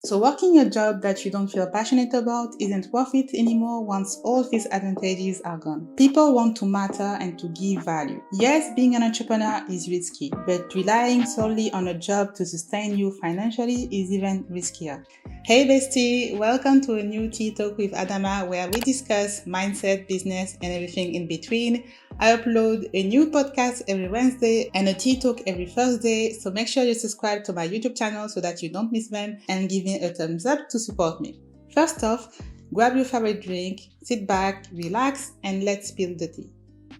So working a job that you don't feel passionate about isn't worth it anymore once all these advantages are gone. People want to matter and to give value. Yes, being an entrepreneur is risky, but relying solely on a job to sustain you financially is even riskier. Hey Bestie, welcome to a new Tea Talk with Adama where we discuss mindset, business, and everything in between. I upload a new podcast every Wednesday and a tea talk every Thursday, so make sure you subscribe to my YouTube channel so that you don't miss them and give me a thumbs up to support me. First off, grab your favorite drink, sit back, relax, and let's spill the tea.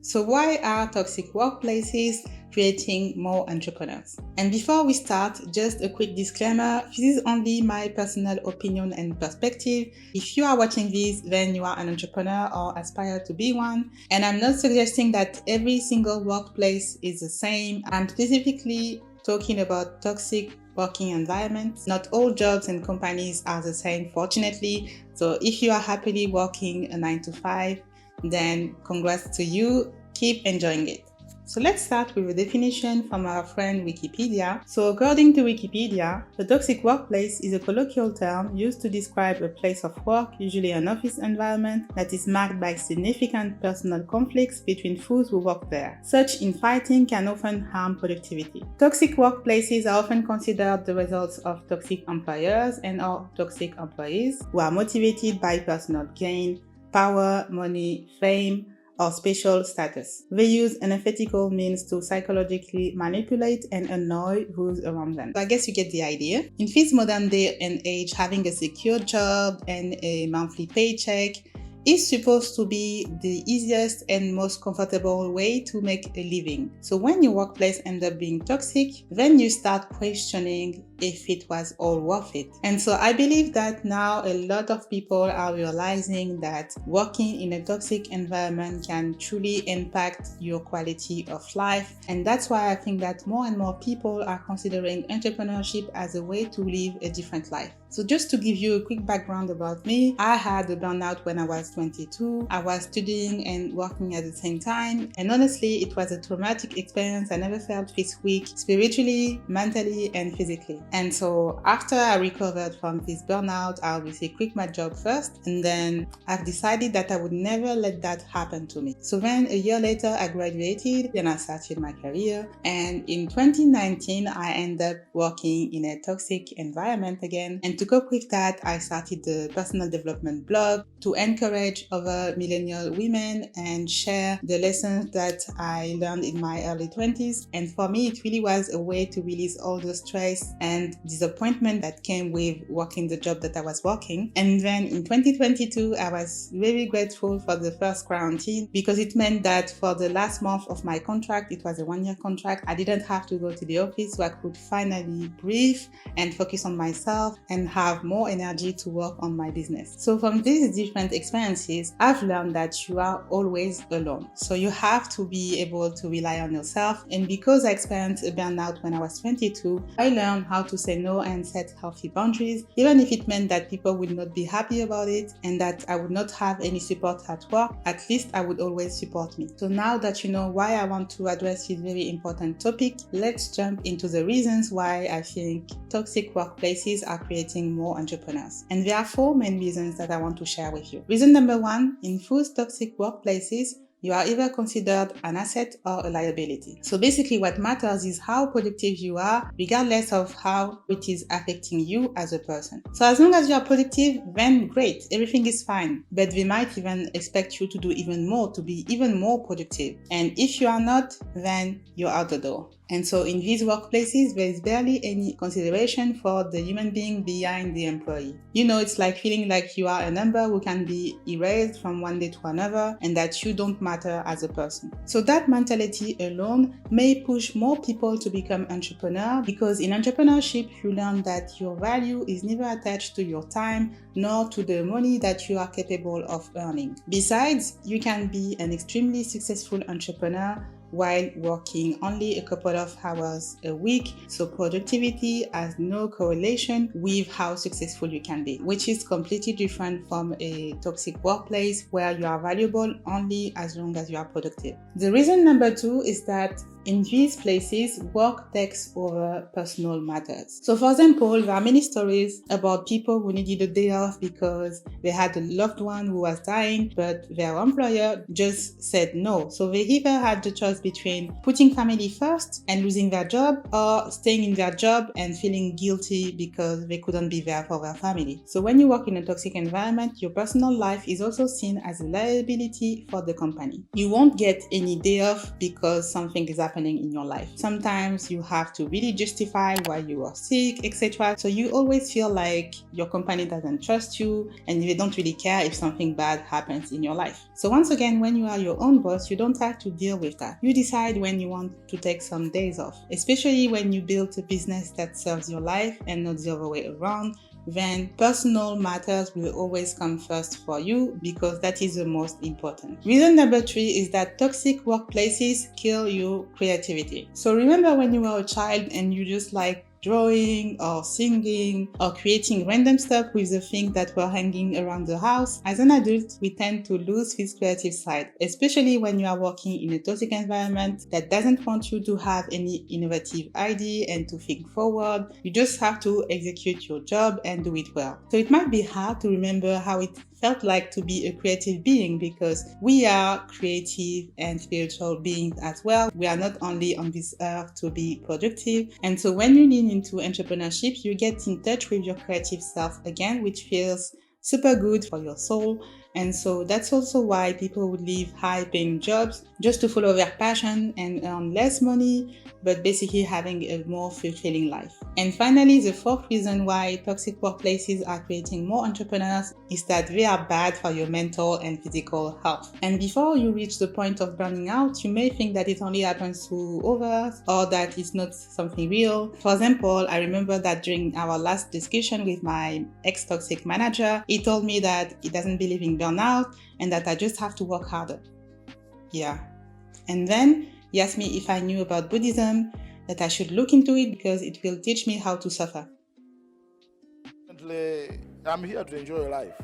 So why are toxic workplaces creating more entrepreneurs? And before we start, just a quick disclaimer, this is only my personal opinion and perspective. If you are watching this, then you are an entrepreneur or aspire to be one. And I'm not suggesting that every single workplace is the same. I'm specifically talking about toxic working environments. Not all jobs and companies are the same, fortunately. So if you are happily working a 9 to 5, then congrats to you, keep enjoying it. So let's start with a definition from our friend Wikipedia. So according to Wikipedia, the toxic workplace is a colloquial term used to describe a place of work, usually an office environment, that is marked by significant personal conflicts between those who work there. Such infighting can often harm productivity. Toxic workplaces are often considered the results of toxic employers and/or toxic employees who are motivated by personal gain, power, money, fame, or special status. They use unethical means to psychologically manipulate and annoy those around them. So I guess you get the idea. In this modern day and age, having a secure job and a monthly paycheck is supposed to be the easiest and most comfortable way to make a living. So when your workplace ends up being toxic, then you start questioning if it was all worth it. And so I believe that now a lot of people are realizing that working in a toxic environment can truly impact your quality of life. And that's why I think that more and more people are considering entrepreneurship as a way to live a different life. So just to give you a quick background about me, I had a burnout when I was 22. I was studying and working at the same time. And honestly, it was a traumatic experience. I never felt this weak, spiritually, mentally, and physically. And so after I recovered from this burnout, I obviously quit my job first. And then I've decided that I would never let that happen to me. So then a year later, I graduated and I started my career. And in 2019, I ended up working in a toxic environment again. And to cope with that, I started the personal development blog to encourage other millennial women and share the lessons that I learned in my early 20s. And for me, it really was a way to release all the stress and disappointment that came with working the job that I was working. And then in 2022, I was very grateful for the first quarantine because it meant that for the last month of my contract, it was a 1-year contract, I didn't have to go to the office, so I could finally breathe and focus on myself and have more energy to work on my business. So from these different experiences, I've learned that you are always alone. So you have to be able to rely on yourself. And because I experienced a burnout when I was 22, I learned how to say no and set healthy boundaries, even if it meant that people would not be happy about it and that I would not have any support at work. At least I would always support me. So now that you know why I want to address this very important topic, let's jump into the reasons why I think toxic workplaces are creating more entrepreneurs. And there are 4 main reasons that I want to share with you. Reason number 1, in those toxic workplaces, you are either considered an asset or a liability. So basically what matters is how productive you are, regardless of how it is affecting you as a person. So as long as you are productive, then great, everything is fine. But they might even expect you to do even more, to be even more productive. And if you are not, then you're out the door. And so in these workplaces, there is barely any consideration for the human being behind the employee. You know, it's like feeling like you are a number who can be erased from one day to another and that you don't matter as a person. So that mentality alone may push more people to become entrepreneurs because in entrepreneurship, you learn that your value is never attached to your time nor to the money that you are capable of earning. Besides, you can be an extremely successful entrepreneur while working only a couple of hours a week. So productivity has no correlation with how successful you can be, which is completely different from a toxic workplace where you are valuable only as long as you are productive. The reason number 2 is that In these places, work takes over personal matters. So for example, there are many stories about people who needed a day off because they had a loved one who was dying, but their employer just said no. So they either had the choice between putting family first and losing their job, or staying in their job and feeling guilty because they couldn't be there for their family. So when you work in a toxic environment, your personal life is also seen as a liability for the company. You won't get any day off because something is happening in your life. Sometimes you have to really justify why you are sick, etc. So you always feel like your company doesn't trust you and they don't really care if something bad happens in your life. So once again, when you are your own boss, you don't have to deal with that. You decide when you want to take some days off, especially when you build a business that serves your life and not the other way around. Then personal matters will always come first for you because that is the most important. Reason number 3 is that toxic workplaces kill your creativity. So remember when you were a child and you just like drawing or singing or creating random stuff with the things that were hanging around the house. As an adult, we tend to lose this creative side, especially when you are working in a toxic environment that doesn't want you to have any innovative idea and to think forward. You just have to execute your job and do it well. So it might be hard to remember how it felt like to be a creative being because we are creative and spiritual beings as well. We are not only on this earth to be productive. And so when you lean into entrepreneurship, you get in touch with your creative self again, which feels super good for your soul. And so that's also why people would leave high-paying jobs just to follow their passion and earn less money, but basically having a more fulfilling life. And finally, the fourth reason why toxic workplaces are creating more entrepreneurs is that they are bad for your mental and physical health. And before you reach the point of burning out, you may think that it only happens to others or that it's not something real. For example, I remember that during our last discussion with my ex-toxic manager, he told me that he doesn't believe in burnout and that I just have to work harder. Yeah. And then he asked me if I knew about Buddhism, that I should look into it because it will teach me how to suffer. I'm here to enjoy life.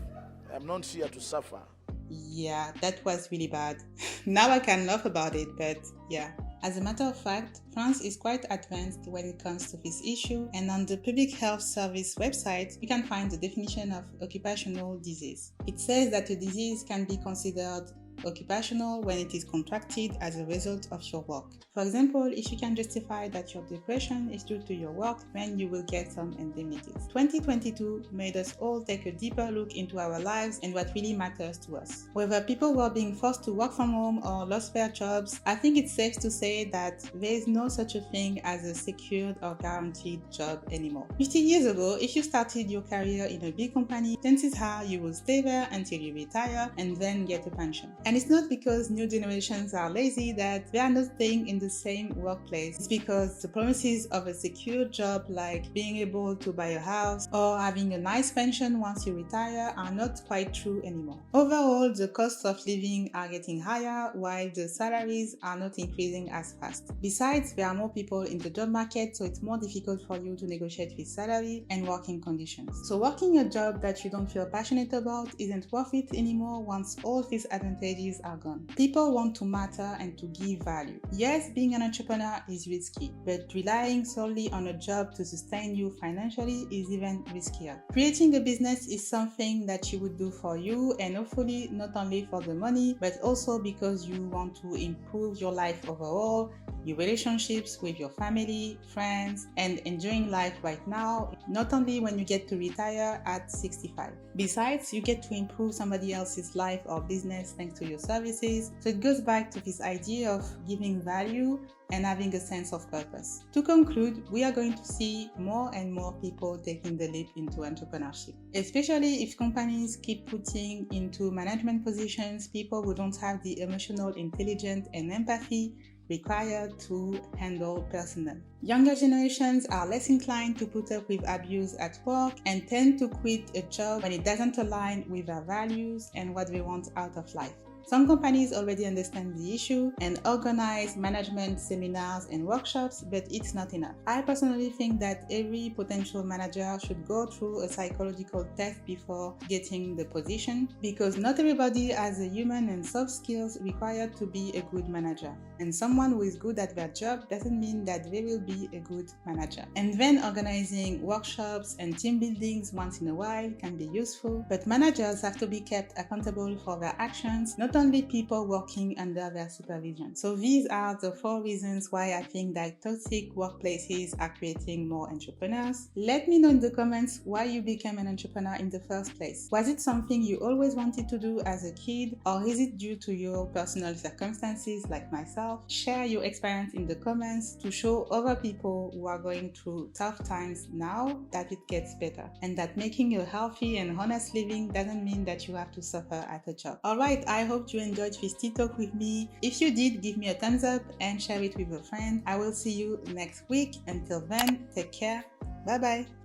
I'm not here to suffer. Yeah, that was really bad. Now I can laugh about it, but yeah. As a matter of fact, France is quite advanced when it comes to this issue, and on the Public Health Service website, you can find the definition of occupational disease. It says that a disease can be considered occupational when it is contracted as a result of your work. For example, if you can justify that your depression is due to your work, then you will get some indemnities. 2022 made us all take a deeper look into our lives and what really matters to us. Whether people were being forced to work from home or lost their jobs, I think it's safe to say that there is no such a thing as a secured or guaranteed job anymore. 50 years ago, if you started your career in a big company, chances are you will stay there until you retire and then get a pension. And it's not because new generations are lazy that they are not staying in the same workplace. It's because the promises of a secure job like being able to buy a house or having a nice pension once you retire are not quite true anymore. Overall, the costs of living are getting higher while the salaries are not increasing as fast. Besides, there are more people in the job market, so it's more difficult for you to negotiate with salary and working conditions. So working a job that you don't feel passionate about isn't worth it anymore once all these advantages are gone. People want to matter and to give value. Yes, being an entrepreneur is risky, but relying solely on a job to sustain you financially is even riskier. Creating a business is something that you would do for you and hopefully not only for the money, but also because you want to improve your life overall, your relationships with your family, friends, and enjoying life right now, not only when you get to retire at 65. Besides, you get to improve somebody else's life or business thanks to your services. So it goes back to this idea of giving value and having a sense of purpose. To conclude, we are going to see more and more people taking the leap into entrepreneurship, especially if companies keep putting into management positions people who don't have the emotional intelligence and empathy required to handle personnel. Younger generations are less inclined to put up with abuse at work and tend to quit a job when it doesn't align with their values and what they want out of life. Some companies already understand the issue and organize management seminars and workshops, but it's not enough. I personally think that every potential manager should go through a psychological test before getting the position, because not everybody has the human and soft skills required to be a good manager. And someone who is good at their job doesn't mean that they will be a good manager. And then organizing workshops and team buildings once in a while can be useful, but managers have to be kept accountable for their actions, not only people working under their supervision. So these are the 4 reasons why I think that toxic workplaces are creating more entrepreneurs. Let me know in the comments why you became an entrepreneur in the first place. Was it something you always wanted to do as a kid, or is it due to your personal circumstances like myself? Share your experience in the comments to show other people who are going through tough times now that it gets better, and that making a healthy and honest living doesn't mean that you have to suffer at a job. Alright, I hope you enjoyed this Tea Talk with me. If you did, give me a thumbs up and share it with a friend. I will see you next week. Until then, take care. Bye bye.